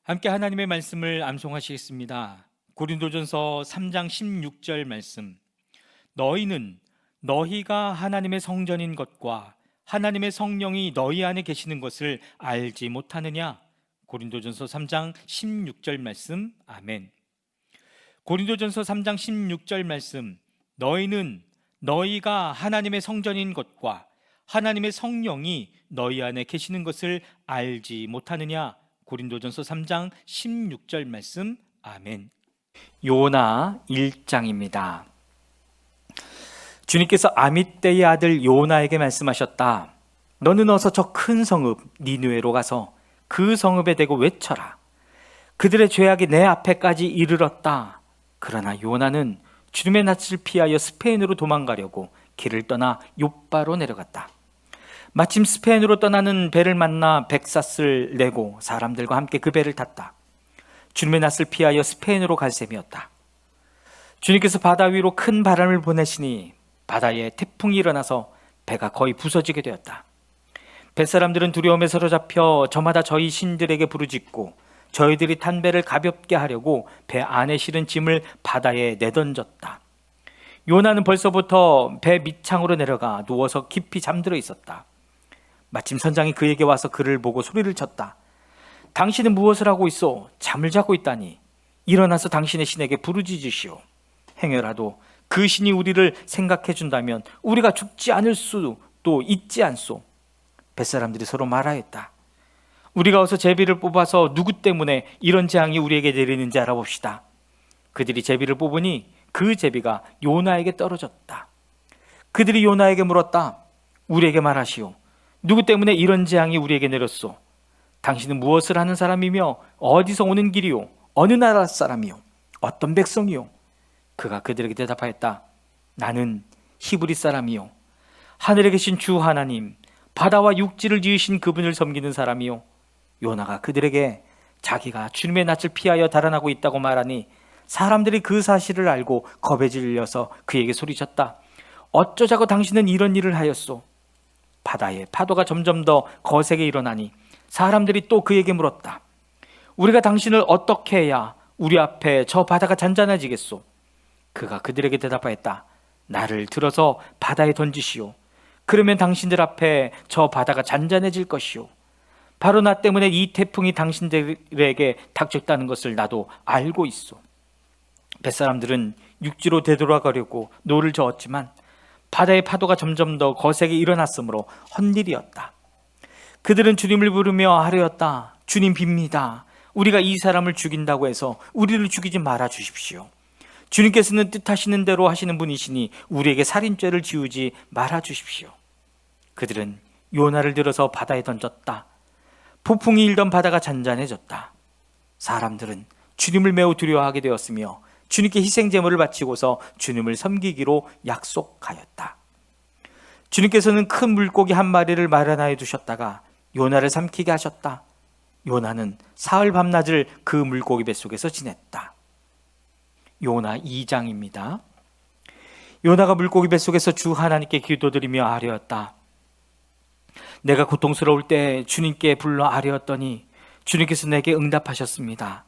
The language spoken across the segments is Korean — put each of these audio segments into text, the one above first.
함께 하나님의 말씀을 암송하시겠습니다. 고린도전서 3장 16절 말씀. 너희는 너희가 하나님의 성전인 것과 하나님의 성령이 너희 안에 계시는 것을 알지 못하느냐? 고린도전서 3장 16절 말씀. 아멘. 고린도전서 3장 16절 말씀. 너희는 너희가 하나님의 성전인 것과 하나님의 성령이 너희 안에 계시는 것을 알지 못하느냐? 고린도전서 3장 16절 말씀. 아멘. 요나 1장입니다. 주님께서 아미떼의 아들 요나에게 말씀하셨다. 너는 어서 저 큰 성읍 니느웨로 가서 그 성읍에 대고 외쳐라. 그들의 죄악이 내 앞에까지 이르렀다. 그러나 요나는 주님의 낯을 피하여 스페인으로 도망가려고 길을 떠나 욥바로 내려갔다. 마침 스페인으로 떠나는 배를 만나 백삿을 내고 사람들과 함께 그 배를 탔다. 주님의 낯을 피하여 스페인으로 갈 셈이었다. 주님께서 바다 위로 큰 바람을 보내시니 바다에 태풍이 일어나서 배가 거의 부서지게 되었다. 뱃사람들은 두려움에 사로잡혀 저마다 저희 신들에게 부르짖고 저희들이 탄 배를 가볍게 하려고 배 안에 실은 짐을 바다에 내던졌다. 요나는 벌써부터 배 밑창으로 내려가 누워서 깊이 잠들어 있었다. 마침 선장이 그에게 와서 그를 보고 소리를 쳤다. 당신은 무엇을 하고 있어? 잠을 자고 있다니. 일어나서 당신의 신에게 부르짖으시오. 행여라도 그 신이 우리를 생각해 준다면 우리가 죽지 않을 수도 있지 않소. 뱃사람들이 서로 말하였다. 우리가 어서 제비를 뽑아서 누구 때문에 이런 재앙이 우리에게 내리는지 알아봅시다. 그들이 제비를 뽑으니 그 제비가 요나에게 떨어졌다. 그들이 요나에게 물었다. 우리에게 말하시오. 누구 때문에 이런 재앙이 우리에게 내렸소? 당신은 무엇을 하는 사람이며 어디서 오는 길이요? 어느 나라 사람이요? 어떤 백성이요? 그가 그들에게 대답하였다. 나는 히브리 사람이요 하늘에 계신 주 하나님, 바다와 육지를 지으신 그분을 섬기는 사람이요. 요나가 그들에게 자기가 주님의 낯을 피하여 달아나고 있다고 말하니 사람들이 그 사실을 알고 겁에 질려서 그에게 소리쳤다. 어쩌자고 당신은 이런 일을 하였소? 바다에 파도가 점점 더 거세게 일어나니 사람들이 또 그에게 물었다. 우리가 당신을 어떻게 해야 우리 앞에 저 바다가 잔잔해지겠소? 그가 그들에게 대답하였다. 나를 들어서 바다에 던지시오. 그러면 당신들 앞에 저 바다가 잔잔해질 것이오. 바로 나 때문에 이 태풍이 당신들에게 닥쳤다는 것을 나도 알고 있소. 뱃사람들은 육지로 되돌아가려고 노를 저었지만 바다의 파도가 점점 더 거세게 일어났으므로 헛일이었다. 그들은 주님을 부르며 하려였다. 주님 빕니다. 우리가 이 사람을 죽인다고 해서 우리를 죽이지 말아 주십시오. 주님께서는 뜻하시는 대로 하시는 분이시니 우리에게 살인죄를 지우지 말아 주십시오. 그들은 요나를 들어서 바다에 던졌다. 폭풍이 일던 바다가 잔잔해졌다. 사람들은 주님을 매우 두려워하게 되었으며 주님께 희생 제물을 바치고서 주님을 섬기기로 약속하였다. 주님께서는 큰 물고기 한 마리를 마련하여 두셨다가 요나를 삼키게 하셨다. 요나는 사흘 밤낮을 그 물고기 뱃속에서 지냈다. 요나 2장입니다. 요나가 물고기 뱃속에서 주 하나님께 기도드리며 아뢰었다. 내가 고통스러울 때 주님께 불러 아뢰었더니 주님께서 내게 응답하셨습니다.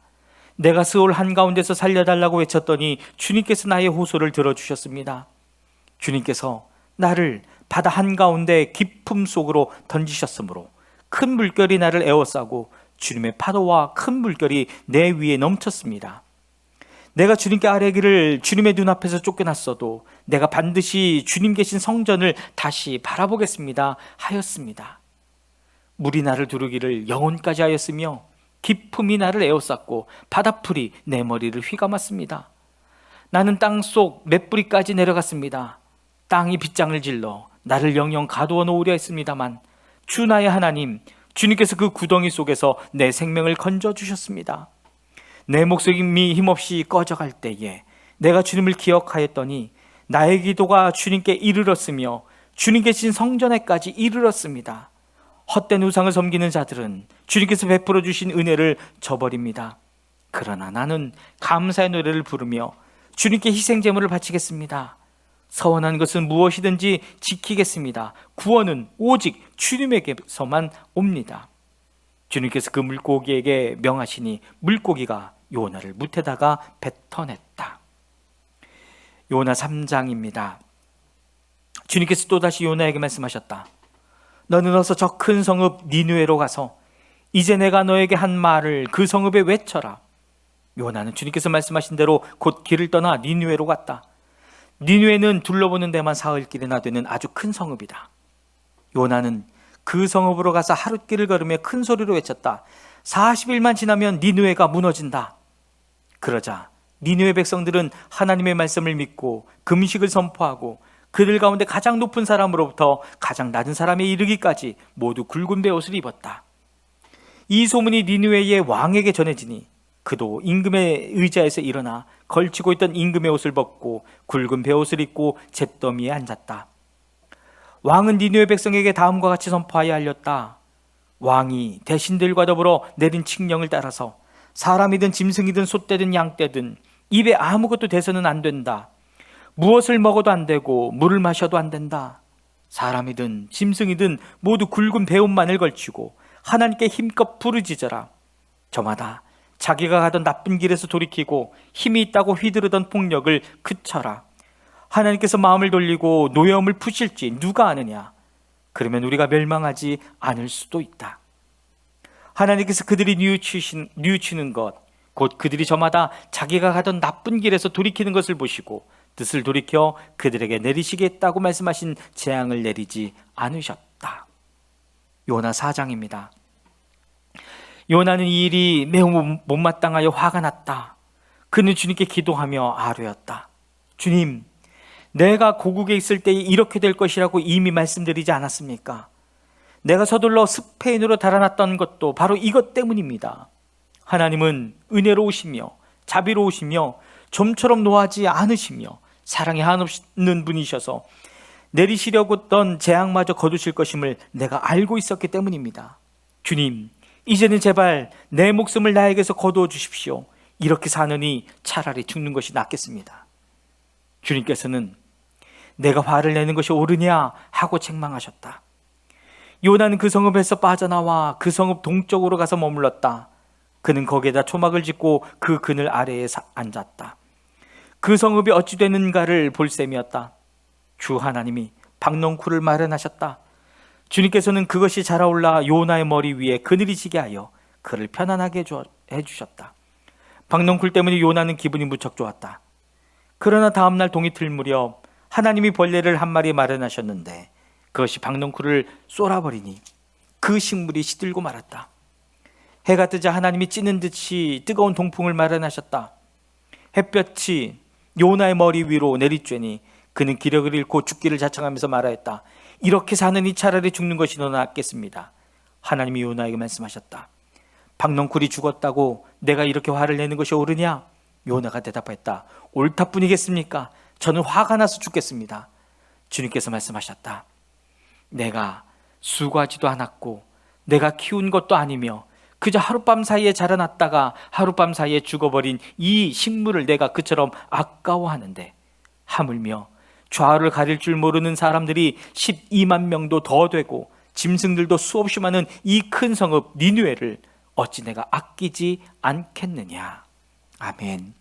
내가 스올 한가운데서 살려달라고 외쳤더니 주님께서 나의 호소를 들어주셨습니다. 주님께서 나를 바다 한가운데 깊음 속으로 던지셨으므로 큰 물결이 나를 에워싸고 주님의 파도와 큰 물결이 내 위에 넘쳤습니다. 내가 주님께 아뢰기를 주님의 눈앞에서 쫓겨났어도 내가 반드시 주님 계신 성전을 다시 바라보겠습니다 하였습니다. 물이 나를 두르기를 영혼까지 하였으며 깊음이 나를 에워쌌고 바다풀이 내 머리를 휘감았습니다. 나는 땅속 맷뿌리까지 내려갔습니다. 땅이 빗장을 질러 나를 영영 가두어 놓으려 했습니다만 주 나의 하나님, 주님께서 그 구덩이 속에서 내 생명을 건져주셨습니다. 내 목숨이 힘없이 꺼져갈 때에 내가 주님을 기억하였더니 나의 기도가 주님께 이르렀으며 주님 계신 성전에까지 이르렀습니다. 헛된 우상을 섬기는 자들은 주님께서 베풀어 주신 은혜를 저버립니다. 그러나 나는 감사의 노래를 부르며 주님께 희생 제물을 바치겠습니다. 서원한 것은 무엇이든지 지키겠습니다. 구원은 오직 주님에게서만 옵니다. 주님께서 그 물고기에게 명하시니 물고기가 요나를 뭇에다가 뱉어냈다. 요나 3장입니다. 주님께서 또다시 요나에게 말씀하셨다. 너는 어서 저 큰 성읍 니느웨로 가서 이제 내가 너에게 한 말을 그 성읍에 외쳐라. 요나는 주님께서 말씀하신 대로 곧 길을 떠나 니느웨로 갔다. 니느웨는 둘러보는 데만 사흘길이나 되는 아주 큰 성읍이다. 요나는 그 성읍으로 가서 하룻길을 걸으며 큰 소리로 외쳤다. 40일만 지나면 니느웨가 무너진다. 그러자 니느웨 백성들은 하나님의 말씀을 믿고 금식을 선포하고 그들 가운데 가장 높은 사람으로부터 가장 낮은 사람에 이르기까지 모두 굵은 베옷을 입었다. 이 소문이 니느웨의 왕에게 전해지니 그도 임금의 의자에서 일어나 걸치고 있던 임금의 옷을 벗고 굵은 베옷을 입고 잿더미에 앉았다. 왕은 니느웨 백성에게 다음과 같이 선포하여 알렸다. 왕이 대신들과 더불어 내린 칙령을 따라서 사람이든 짐승이든 소떼든 양떼든 입에 아무것도 대서는 안 된다. 무엇을 먹어도 안 되고 물을 마셔도 안 된다. 사람이든 짐승이든 모두 굵은 베옷만을 걸치고 하나님께 힘껏 부르짖어라. 저마다 자기가 가던 나쁜 길에서 돌이키고 힘이 있다고 휘두르던 폭력을 그쳐라. 하나님께서 마음을 돌리고 노여움을 푸실지 누가 아느냐. 그러면 우리가 멸망하지 않을 수도 있다. 하나님께서 그들이 뉘우치는 것, 곧 그들이 저마다 자기가 가던 나쁜 길에서 돌이키는 것을 보시고 뜻을 돌이켜 그들에게 내리시겠다고 말씀하신 재앙을 내리지 않으셨다. 요나 4장입니다. 요나는 이 일이 매우 못마땅하여 화가 났다. 그는 주님께 기도하며 아뢰었다. 주님, 내가 고국에 있을 때에 이렇게 될 것이라고 이미 말씀드리지 않았습니까? 내가 서둘러 스페인으로 달아났던 것도 바로 이것 때문입니다. 하나님은 은혜로우시며 자비로우시며 좀처럼 노하지 않으시며 사랑이 한없는 분이셔서 내리시려고 했던 재앙마저 거두실 것임을 내가 알고 있었기 때문입니다. 주님, 이제는 제발 내 목숨을 나에게서 거두어 주십시오. 이렇게 사느니 차라리 죽는 것이 낫겠습니다. 주님께서는 내가 화를 내는 것이 옳으냐 하고 책망하셨다. 요나는 그 성읍에서 빠져나와 그 성읍 동쪽으로 가서 머물렀다. 그는 거기에다 초막을 짓고 그 그늘 아래에 앉았다. 그 성읍이 어찌 되는가를 볼 셈이었다. 주 하나님이 박농쿨을 마련하셨다. 주님께서는 그것이 자라올라 요나의 머리 위에 그늘이 지게 하여 그를 편안하게 해주셨다. 박농쿨 때문에 요나는 기분이 무척 좋았다. 그러나 다음날 동이틀 무렵 하나님이 벌레를 한 마리 마련하셨는데 그것이 박농쿨을 쏠아버리니 그 식물이 시들고 말았다. 해가 뜨자 하나님이 찌는 듯이 뜨거운 동풍을 마련하셨다. 햇볕이 요나의 머리 위로 내리쬐니 그는 기력을 잃고 죽기를 자청하면서 말하였다. 이렇게 사느니 차라리 죽는 것이 더 낫겠습니다. 하나님이 요나에게 말씀하셨다. 박농쿨이 죽었다고 내가 이렇게 화를 내는 것이 옳으냐? 요나가 대답했다. 옳다뿐이겠습니까? 저는 화가 나서 죽겠습니다. 주님께서 말씀하셨다. 내가 수고하지도 않았고 내가 키운 것도 아니며 그저 하룻밤 사이에 자라났다가 하룻밤 사이에 죽어버린 이 식물을 내가 그처럼 아까워하는데 하물며 좌우를 가릴 줄 모르는 사람들이 12만 명도 더 되고 짐승들도 수없이 많은 이 큰 성읍 니느웨를 어찌 내가 아끼지 않겠느냐. 아멘.